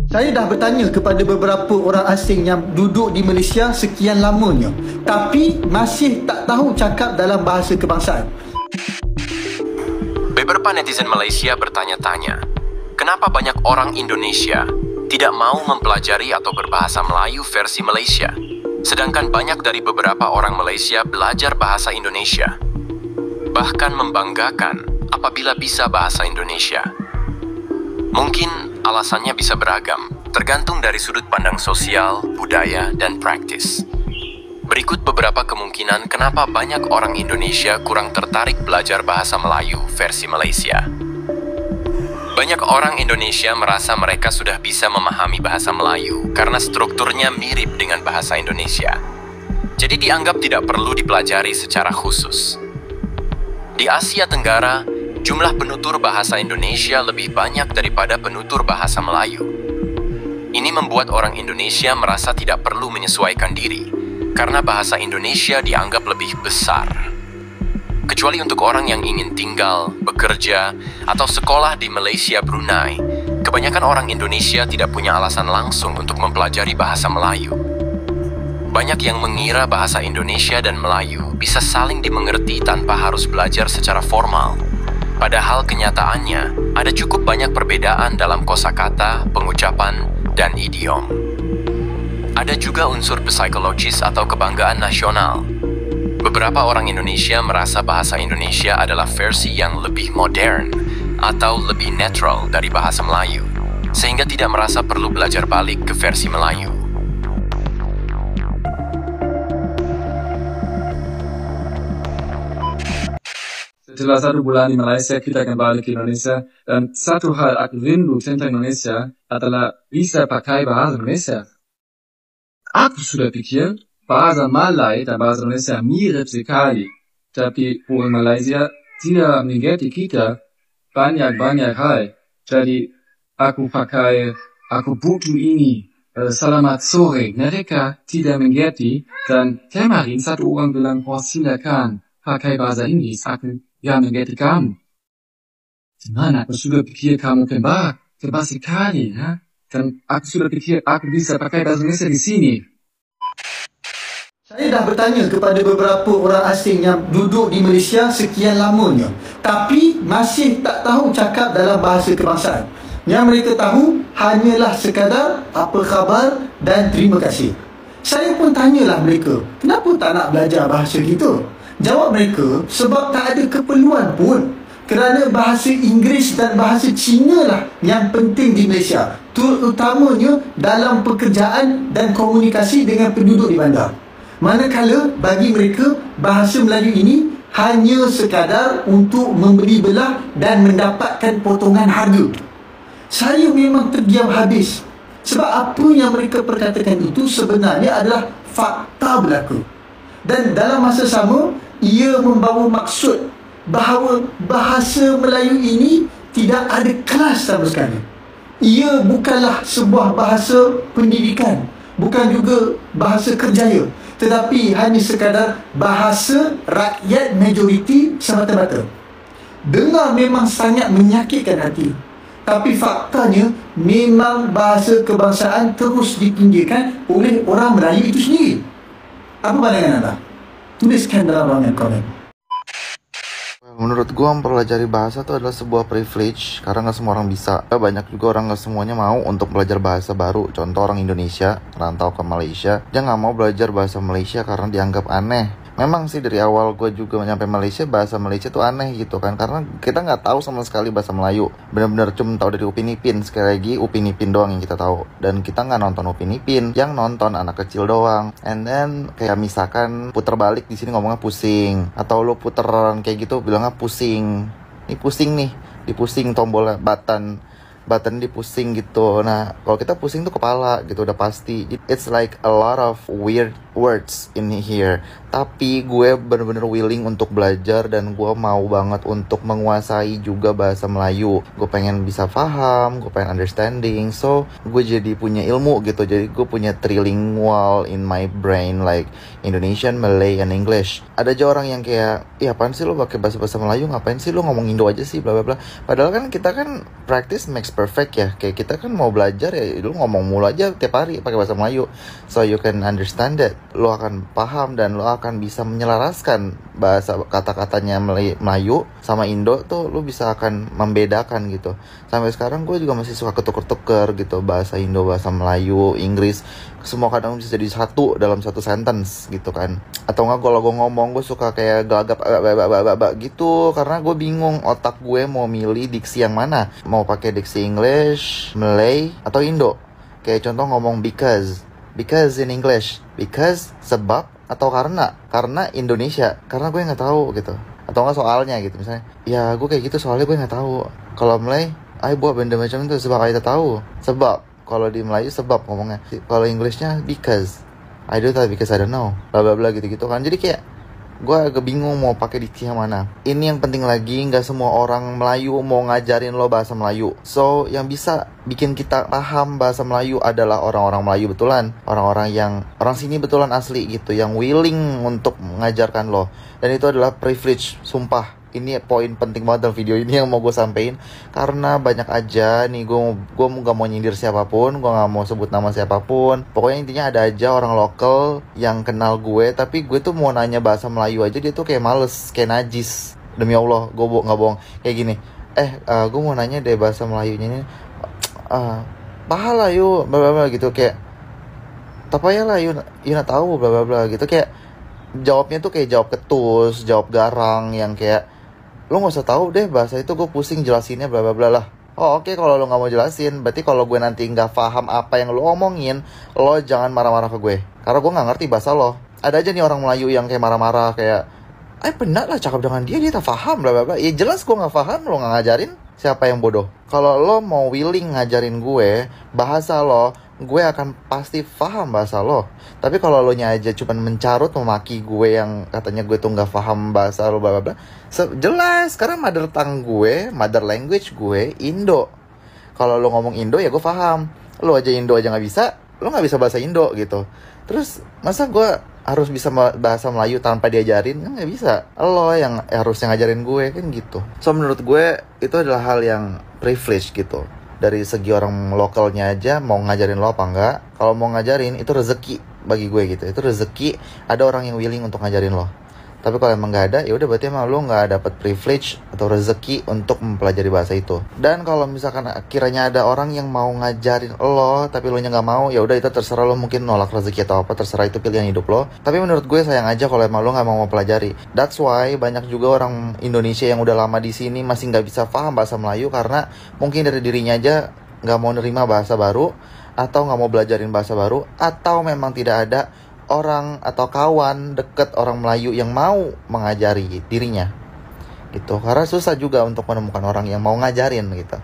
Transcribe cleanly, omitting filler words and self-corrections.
Saya dah bertanya kepada beberapa orang asing yang duduk di Malaysia sekian lamanya, tapi masih tak tahu cakap dalam bahasa kebangsaan. Beberapa netizen Malaysia bertanya-tanya, kenapa banyak orang Indonesia tidak mau mempelajari atau berbahasa Melayu versi Malaysia, sedangkan banyak dari beberapa orang Malaysia belajar bahasa Indonesia. Bahkan membanggakan apabila bisa bahasa Indonesia. Mungkin alasannya bisa beragam, tergantung dari sudut pandang sosial, budaya, dan praktis. Berikut beberapa kemungkinan kenapa banyak orang Indonesia kurang tertarik belajar bahasa Melayu versi Malaysia. Banyak orang Indonesia merasa mereka sudah bisa memahami bahasa Melayu karena strukturnya mirip dengan bahasa Indonesia. Jadi dianggap tidak perlu dipelajari secara khusus. Di Asia Tenggara, jumlah penutur bahasa Indonesia lebih banyak daripada penutur bahasa Melayu. Ini membuat orang Indonesia merasa tidak perlu menyesuaikan diri, karena bahasa Indonesia dianggap lebih besar. Kecuali untuk orang yang ingin tinggal, bekerja, atau sekolah di Malaysia, Brunei, kebanyakan orang Indonesia tidak punya alasan langsung untuk mempelajari bahasa Melayu. Banyak yang mengira bahasa Indonesia dan Melayu bisa saling dimengerti tanpa harus belajar secara formal. Padahal kenyataannya, ada cukup banyak perbedaan dalam kosakata, pengucapan, dan idiom. Ada juga unsur psikologis atau kebanggaan nasional. Beberapa orang Indonesia merasa bahasa Indonesia adalah versi yang lebih modern atau lebih netral dari bahasa Melayu, sehingga tidak merasa perlu belajar balik ke versi Melayu. Setelah 1 bulan di Malaysia, kita kembali ke Indonesia. Dan satu hal aku rindu tentang Indonesia adalah bisa pakai bahasa Indonesia. Aku sudah pikir bahasa Malay dan bahasa Indonesia mirip sekali. Tapi orang Malaysia tidak mengerti kita banyak hal. Jadi aku butuh ini. Selamat sore. Mereka tidak mengerti. Dan kemarin satu orang bilang, silakan pakai bahasa Inggris. Aku mengerti kamu. Gimana? Aku sudah pikir kamu kembar sekali, ya? Dan aku sudah pikir aku bisa pakai bahasa Indonesia di sini. Saya dah bertanya kepada beberapa orang asing yang duduk di Malaysia sekian lamanya, tapi masih tak tahu cakap dalam bahasa kebangsaan. Yang mereka tahu hanyalah sekadar apa khabar dan terima kasih. Saya pun tanyalah mereka, kenapa tak nak belajar bahasa kita? Jawab mereka, sebab tak ada keperluan pun. Kerana bahasa Inggeris dan bahasa Cina lah yang penting di Malaysia, terutamanya dalam pekerjaan dan komunikasi dengan penduduk di bandar. Manakala bagi mereka, bahasa Melayu ini hanya sekadar untuk membeli belah dan mendapatkan potongan harga. Saya memang terdiam habis, sebab apa yang mereka perkatakan itu sebenarnya adalah fakta berlaku. Dan dalam masa sama, ia membawa maksud bahawa bahasa Melayu ini tidak ada kelas sama sekali. Ia bukanlah sebuah bahasa pendidikan, bukan juga bahasa kerjaya, tetapi hanya sekadar bahasa rakyat majoriti semata-mata. Dengar memang sangat menyakitkan hati, tapi faktanya memang bahasa kebangsaan terus dipinggirkan oleh orang Melayu itu sendiri. Apa pandangan anda? Tuliskan dalam ruangan komen. Menurut gua mempelajari bahasa itu adalah sebuah privilege karena nggak semua orang bisa. Banyak juga orang nggak semuanya mau untuk belajar bahasa baru. Contoh orang Indonesia rantau ke Malaysia, dia nggak mau belajar bahasa Malaysia karena dianggap aneh. Memang sih dari awal gue juga nyampe Malaysia, bahasa Malaysia tuh aneh gitu kan, karena kita nggak tahu sama sekali bahasa Melayu. Benar-benar cuma tahu dari Upin Ipin. Sekali lagi Upin Ipin doang yang kita tahu, dan kita nggak nonton Upin Ipin, yang nonton anak kecil doang. And then kayak misalkan puter balik di sini ngomongnya pusing, atau lo puteran kayak gitu bilangnya pusing. Ini pusing nih, dipusing tombolnya button dipusing gitu. Nah, kalau kita pusing tuh kepala gitu udah pasti. It's like a lot of weird words in here. Tapi gue bener-bener willing untuk belajar dan gue mau banget untuk menguasai juga bahasa Melayu. Gue pengen bisa paham, gue pengen understanding. So, gue jadi punya ilmu gitu. Jadi gue punya trilingual in my brain like Indonesian, Malay, and English. Ada aja orang yang kayak, "Ih, apaan sih lo pakai bahasa-bahasa Melayu? Ngapain sih lo ngomong Indo aja sih, bla bla bla." Padahal kan kita kan practice makes perfect ya. Kayak kita kan mau belajar ya, lu ngomong mulu aja tiap hari pakai bahasa Melayu, so you can understand that. Lu akan paham dan lu akan bisa menyelaraskan bahasa kata-katanya Melayu sama Indo tuh, lu bisa akan membedakan gitu. Sampai sekarang gue juga masih suka ketuker-tuker gitu, bahasa Indo, bahasa Melayu, Inggris, semua kadang bisa jadi satu dalam satu sentence gitu kan. Atau enggak kalau gue ngomong gue suka kayak gagap gitu, karena gue bingung otak gue mau milih diksi yang mana, mau pakai diksi English, Malay, atau Indo. Kayak contoh ngomong because in English, because sebab, atau karena Indonesia, karena gue nggak tahu gitu. Atau enggak soalnya gitu, misalnya ya gue kayak gitu soalnya gue nggak tahu. Kalau Malay, I buat benda macam itu sebab I tak tahu. Sebab kalau di Melayu sebab ngomongnya. Kalau Englishnya because I do that because I don't know, bla bla bla gitu kan. Jadi kayak gue agak bingung mau pakai diksi yang mana. Ini yang penting lagi, nggak semua orang Melayu mau ngajarin lo bahasa Melayu. So yang bisa bikin kita paham bahasa Melayu adalah orang-orang Melayu betulan, orang-orang sini betulan asli gitu, yang willing untuk mengajarkan lo. Dan itu adalah privilege, sumpah. Ini poin penting banget dalam video ini yang mau gue sampein, karena banyak aja nih, gue gak mau nyindir siapapun, gue gak mau sebut nama siapapun, pokoknya intinya ada aja orang lokal yang kenal gue, tapi gue tuh mau nanya bahasa Melayu aja dia tuh kayak males, kayak najis. Demi Allah, gue gak bohong, kayak gini, gue mau nanya deh bahasa Melayunya ini, pahala yuk, bla bla bla gitu, kayak tapaya lah yuk tahu bla bla bla gitu, kayak jawabnya tuh kayak jawab ketus, jawab garang, yang kayak lo gak usah tahu deh bahasa itu, gue pusing jelasinnya bla bla bla lah. Oh oke, kalau lo gak mau jelasin, berarti kalau gue nanti gak paham apa yang lo omongin, lo jangan marah-marah ke gue, karena gue gak ngerti bahasa lo. Ada aja nih orang Melayu yang kayak marah-marah, kayak benar lah cakap dengan dia tak paham bla bla bla. Ya jelas gue gak paham, lo gak ngajarin, siapa yang bodoh? Kalau lo mau willing ngajarin gue bahasa lo, gue akan pasti paham bahasa lo. Tapi kalau lo nya aja cuman mencarut memaki gue yang katanya gue tuh gak paham bahasa lo bla bla bla, jelas karena mother language gue Indo. Kalau lo ngomong Indo ya gue paham. Lo aja Indo aja gak bisa, lo gak bisa bahasa Indo gitu. Terus masa gue harus bisa bahasa Melayu tanpa diajarin? Kan gak bisa. Lo yang harusnya ngajarin gue kan gitu. So menurut gue itu adalah hal yang privilege gitu. Dari segi orang lokalnya aja mau ngajarin lo apa enggak, kalau mau ngajarin itu rezeki bagi gue gitu. Itu rezeki, ada orang yang willing untuk ngajarin lo. Tapi kalau emang nggak ada, ya udah berarti emang lo nggak dapat privilege atau rezeki untuk mempelajari bahasa itu. Dan kalau misalkan kiranya ada orang yang mau ngajarin lo tapi lo nya nggak mau, ya udah itu terserah lo, mungkin nolak rezeki atau apa, terserah, itu pilihan hidup lo. Tapi menurut gue sayang aja kalau emang lo nggak mau mempelajari. That's why banyak juga orang Indonesia yang udah lama di sini masih nggak bisa paham bahasa Melayu, karena mungkin dari dirinya aja nggak mau nerima bahasa baru, atau nggak mau belajarin bahasa baru, atau memang tidak ada orang atau kawan deket orang Melayu yang mau mengajari dirinya gitu. Karena susah juga untuk menemukan orang yang mau ngajarin gitu.